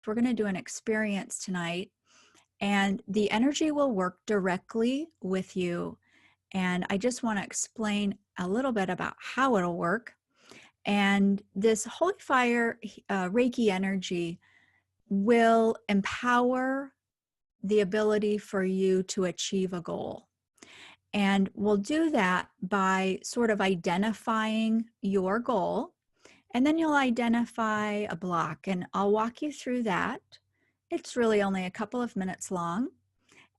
We're going to do an experience tonight, and the energy will work directly with you. And I just want to explain a little bit about how it'll work. And this holy fire Reiki energy will empower the ability for you to achieve a goal. And we'll do that by sort of identifying your goal, and then you'll identify a block, and I'll walk you through that. It's really only a couple of minutes long.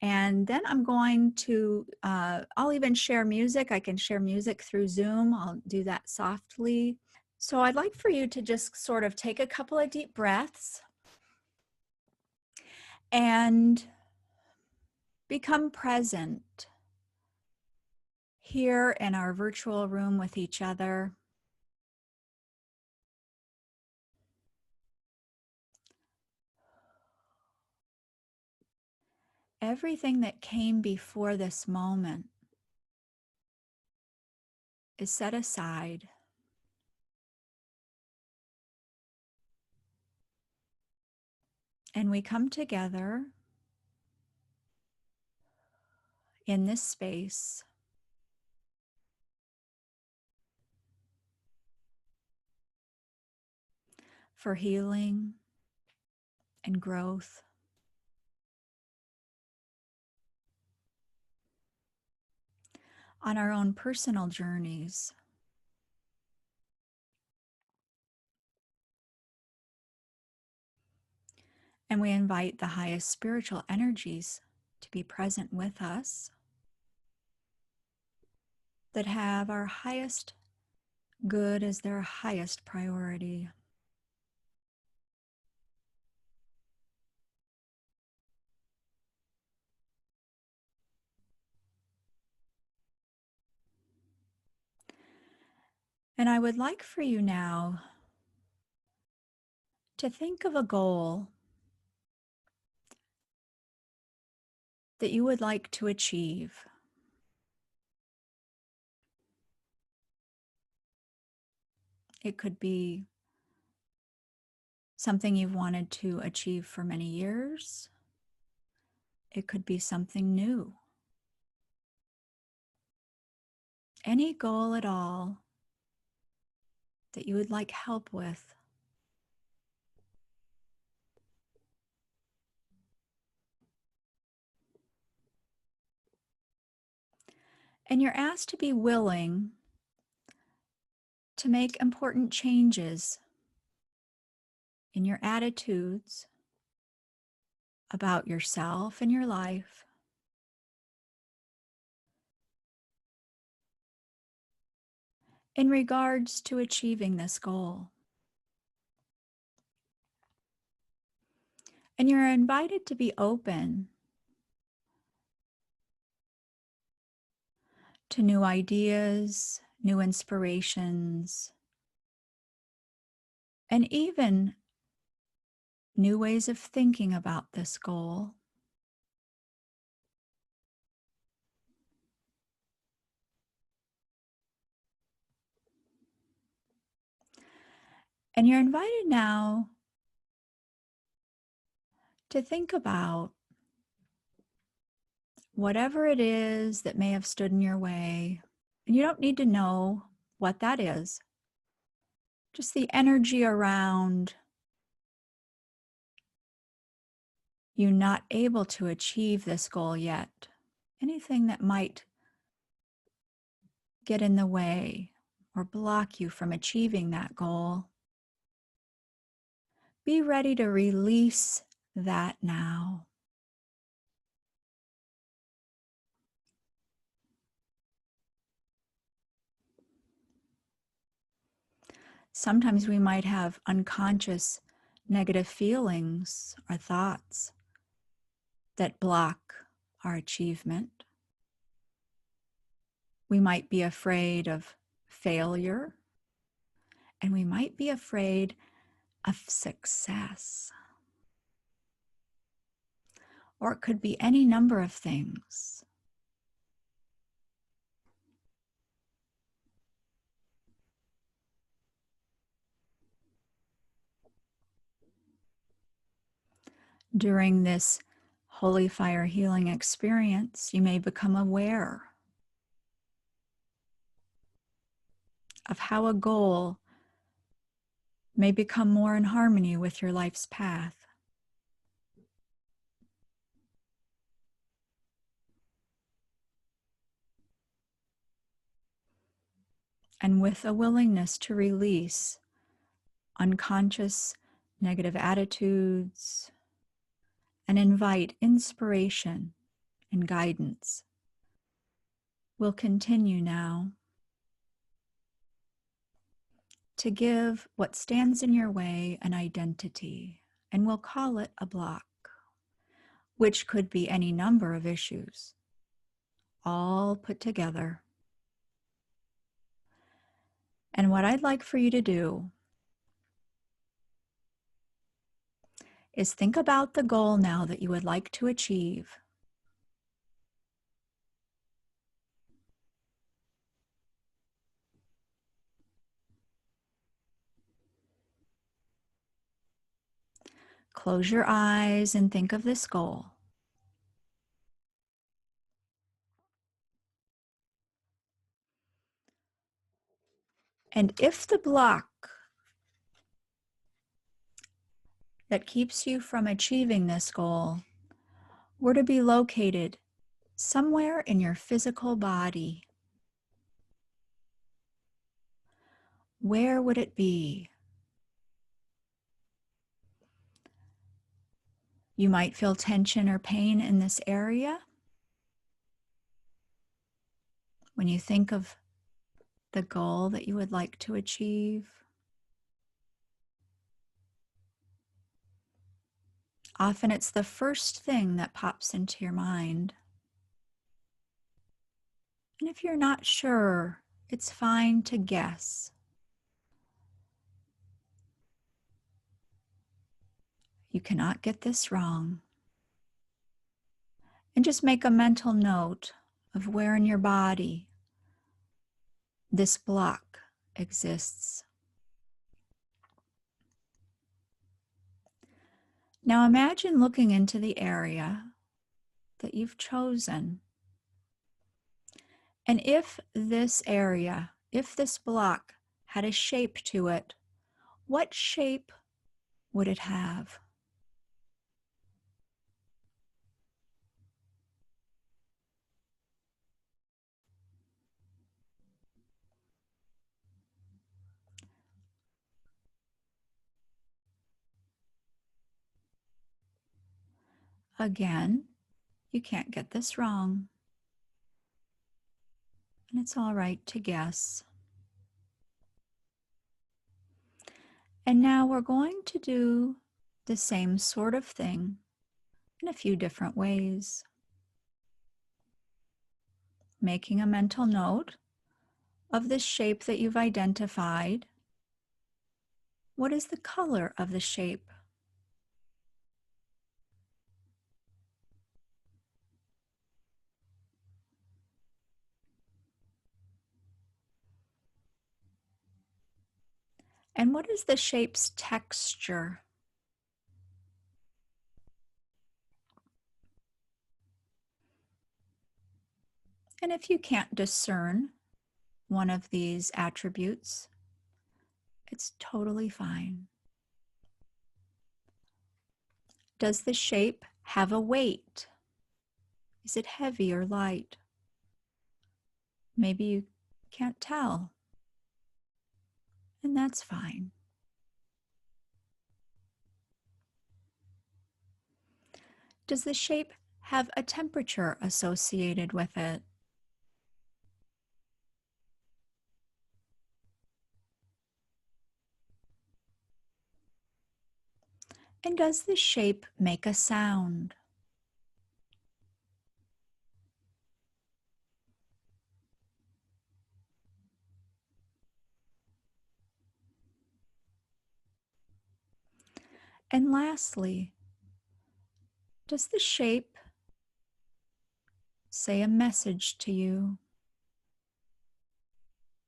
And then I'm going to, I'll even share music. I can share music through Zoom. I'll do that softly. So I'd like for you to just sort of take a couple of deep breaths and become present here in our virtual room with each other. Everything that came before this moment is set aside. And we come together in this space for healing and growth. On our own personal journeys. And we invite the highest spiritual energies to be present with us, that have our highest good as their highest priority. And I would like for you now to think of a goal that you would like to achieve. It could be something you've wanted to achieve for many years. It could be something new. Any goal at all that you would like help with. And you're asked to be willing to make important changes in your attitudes about yourself and your life, in regards to achieving this goal. And you're invited to be open to new ideas, new inspirations, and even new ways of thinking about this goal. And you're invited now to think about whatever it is that may have stood in your way. And you don't need to know what that is. Just the energy around you not able to achieve this goal yet. Anything that might get in the way or block you from achieving that goal. Be ready to release that now. Sometimes we might have unconscious negative feelings or thoughts that block our achievement. We might be afraid of failure, and we might be afraid of success. Or it could be any number of things. During this holy fire healing experience, you may become aware of how a goal may become more in harmony with your life's path. And with a willingness to release unconscious negative attitudes and invite inspiration and guidance, we'll continue now to give what stands in your way an identity, and we'll call it a block, which could be any number of issues, all put together. And what I'd like for you to do is think about the goal now that you would like to achieve. Close your eyes and think of this goal. And if the block that keeps you from achieving this goal were to be located somewhere in your physical body, where would it be? You might feel tension or pain in this area. When you think of the goal that you would like to achieve, often it's the first thing that pops into your mind. And if you're not sure, it's fine to guess. You cannot get this wrong. And just make a mental note of where in your body this block exists. Now imagine looking into the area that you've chosen. And if this area, if this block had a shape to it, what shape would it have? Again, you can't get this wrong. And it's all right to guess. And now we're going to do the same sort of thing in a few different ways. Making a mental note of the shape that you've identified. What is the color of the shape? And what is the shape's texture? And if you can't discern one of these attributes, it's totally fine. Does the shape have a weight? Is it heavy or light? Maybe you can't tell, and that's fine. Does the shape have a temperature associated with it? And does the shape make a sound? And lastly, does the shape say a message to you?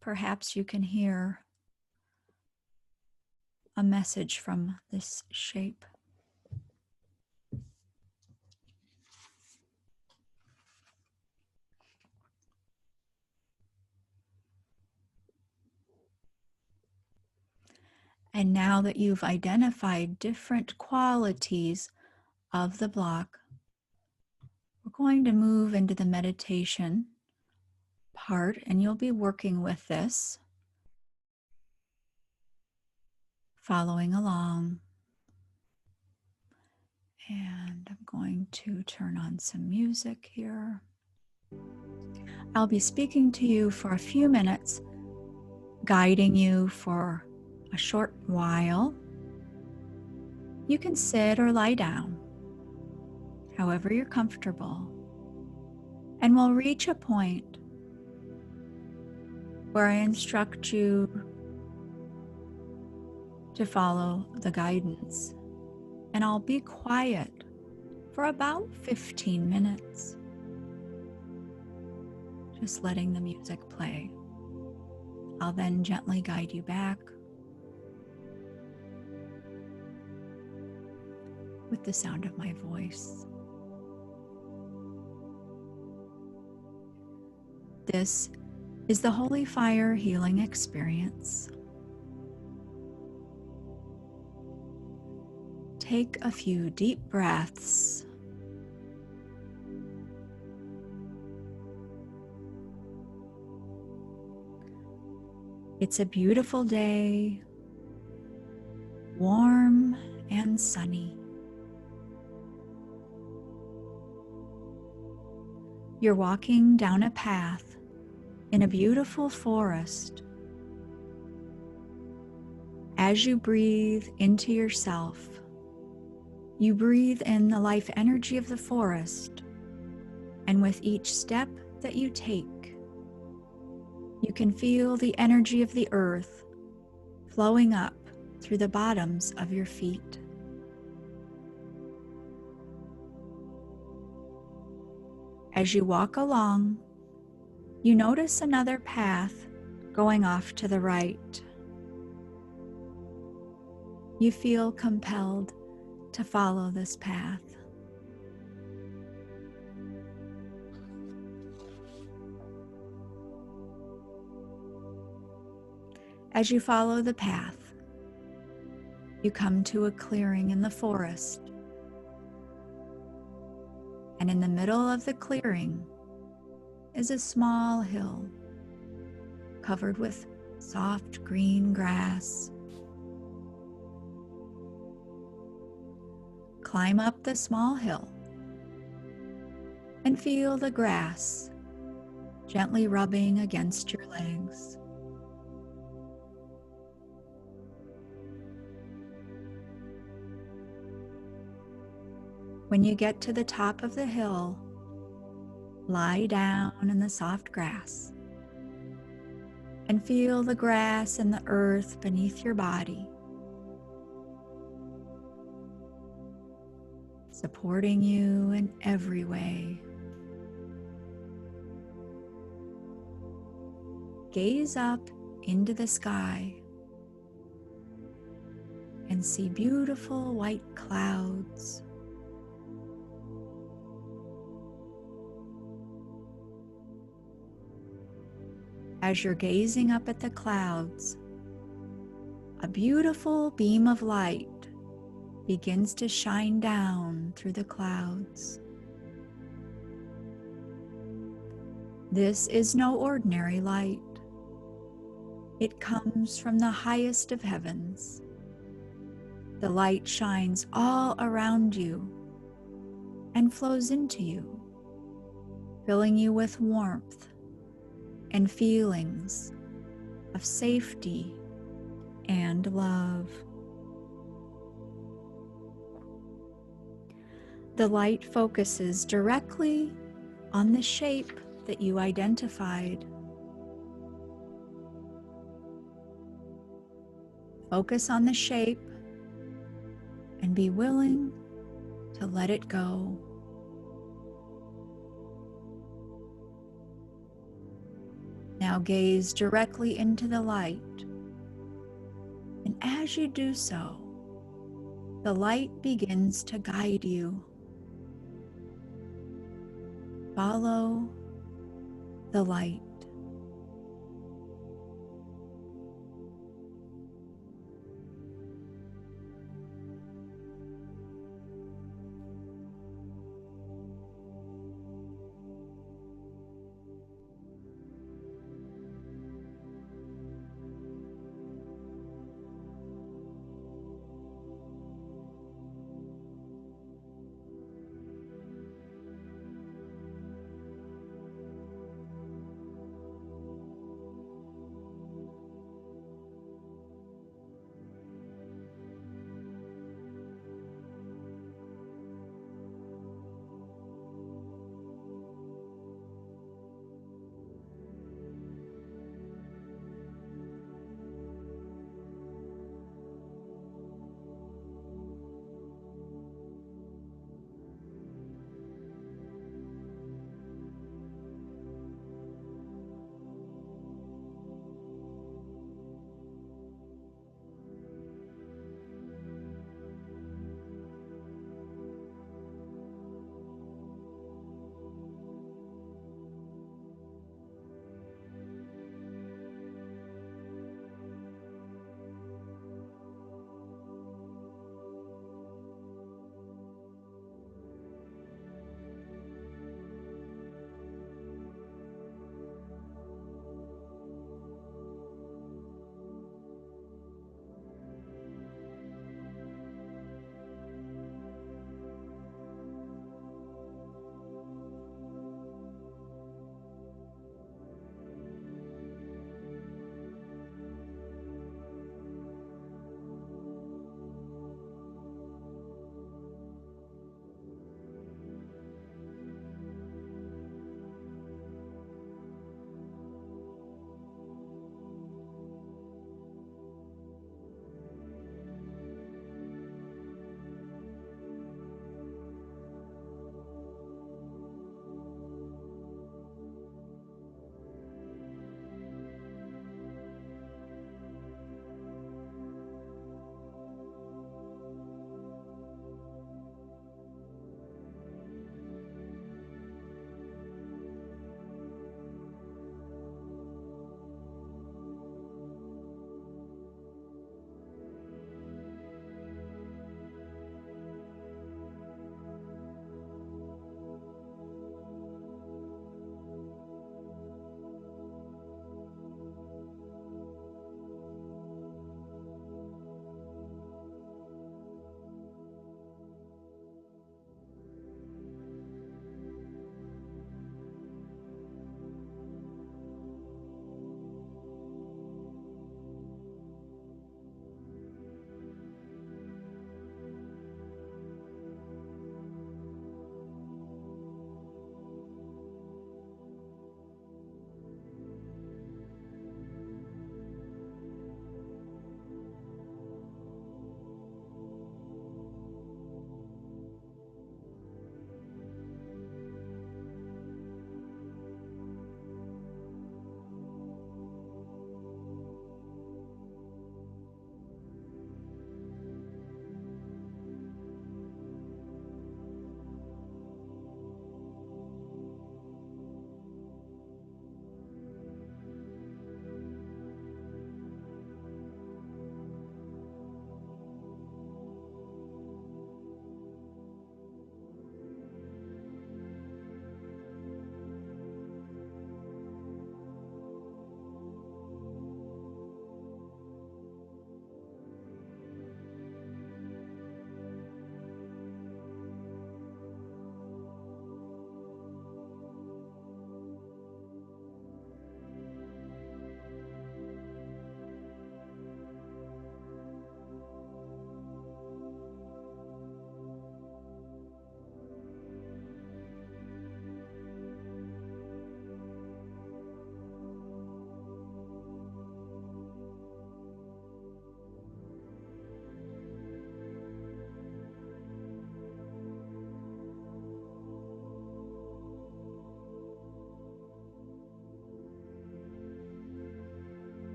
Perhaps you can hear a message from this shape. And now that you've identified different qualities of the block, we're going to move into the meditation part, and you'll be working with this, following along. And I'm going to turn on some music here. I'll be speaking to you for a few minutes, guiding you for a short while. You can sit or lie down, however you're comfortable, and we'll reach a point where I instruct you to follow the guidance, and I'll be quiet for about 15 minutes, just letting the music play. I'll then gently guide you back with the sound of my voice. This is the Holy Fire Healing Experience. Take a few deep breaths. It's a beautiful day, warm and sunny. You're walking down a path in a beautiful forest. As you breathe into yourself, you breathe in the life energy of the forest, and with each step that you take, you can feel the energy of the earth flowing up through the bottoms of your feet. As you walk along, you notice another path going off to the right. You feel compelled to follow this path. As you follow the path, you come to a clearing in the forest. And in the middle of the clearing is a small hill covered with soft green grass. Climb up the small hill and feel the grass gently rubbing against your legs. When you get to the top of the hill, lie down in the soft grass and feel the grass and the earth beneath your body, supporting you in every way. Gaze up into the sky and see beautiful white clouds. As you're gazing up at the clouds, a beautiful beam of light begins to shine down through the clouds. This is no ordinary light. It comes from the highest of heavens. The light shines all around you and flows into you, filling you with warmth and feelings of safety and love. The light focuses directly on the shape that you identified. Focus on the shape and be willing to let it go. Now gaze directly into the light, and as you do so, the light begins to guide you. Follow the light.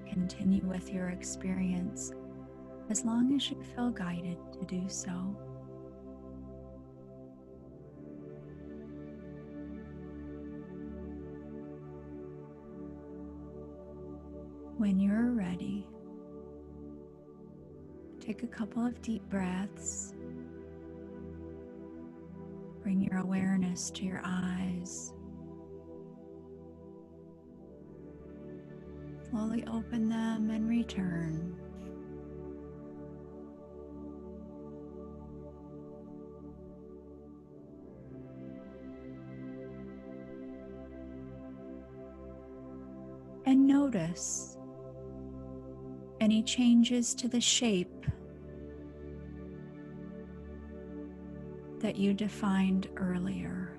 continue with your experience as long as you feel guided to do so. When you're ready, take a couple of deep breaths. Bring your awareness to your eyes. Slowly open them and return. And notice any changes to the shape that you defined earlier.